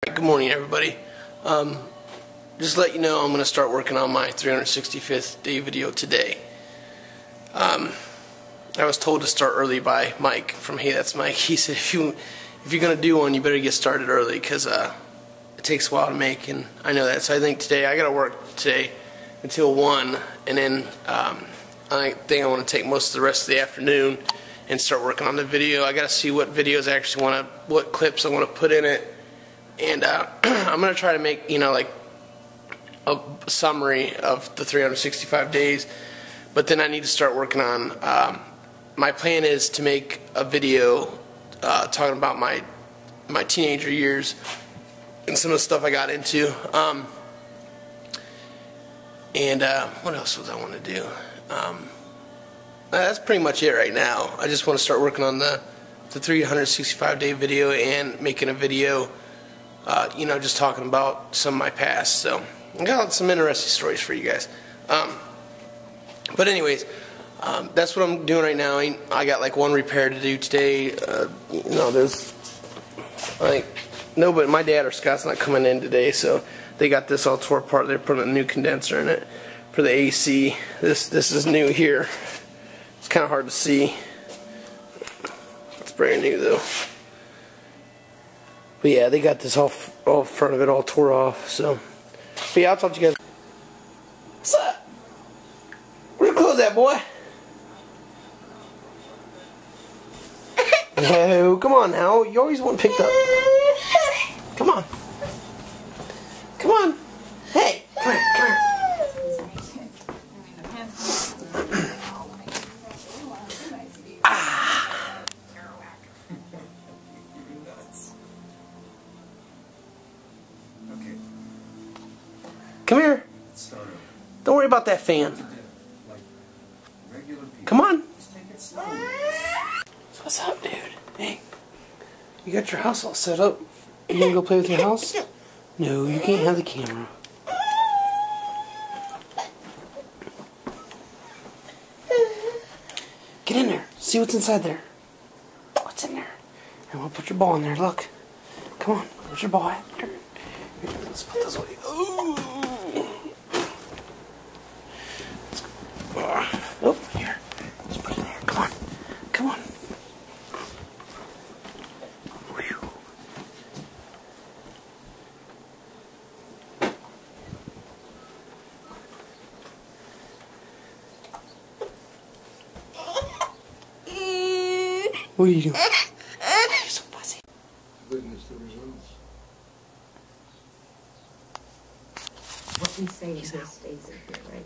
Good morning, everybody. Just to let you know, I'm going to start working on my 365th day video today. I was told to start early by Mike from Hey That's Mike. He said if you're going to do one, you better get started early because it takes a while to make, and I know that. So I think today I got to work today until 1, and then I think I want to take most of the rest of the afternoon and start working on the video. I got to see what videos I actually want to, what clips I want to put in it. And I'm going to try to make, like a summary of the 365 days. But then I need to start working on, my plan is to make a video talking about my teenager years and some of the stuff I got into. What else was I want to do? That's pretty much it right now. I just want to start working on the 365 day video and making a video just talking about some of my past. So I got some interesting stories for you guys. But anyways, that's what I'm doing right now. I got like one repair to do today. There's but my dad or Scott's not coming in today, so they got this all tore apart. They're putting a new condenser in it for the AC. This is new here. It's kind of hard to see. It's brand new though. But yeah, they got this all front of it all tore off. So, but yeah, I'll talk to you guys. What's up? Where's your clothes at, boy? No, come on now. You always want picked up. Come on. Come on. Hey, come here, come here. Come here. Don't worry about that fan. Come on. So what's up, dude? Hey, you got your house all set up. You gonna go play with your house? No, you can't have the camera. Get in there. See what's inside there. What's in there? And we'll put your ball in there. Look. Come on. Where's your ball at? Here. Let's put this way. Ooh. Oh, here. Let's put it in there. Come on. Come on. Whew. What are you doing? You're so fuzzy. Witness the results. What we say here stays in here, right?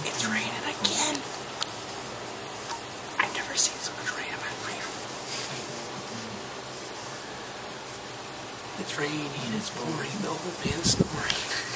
It's raining again. I've never seen so much rain in my life. It's raining, it's pouring, the whole man's snoring.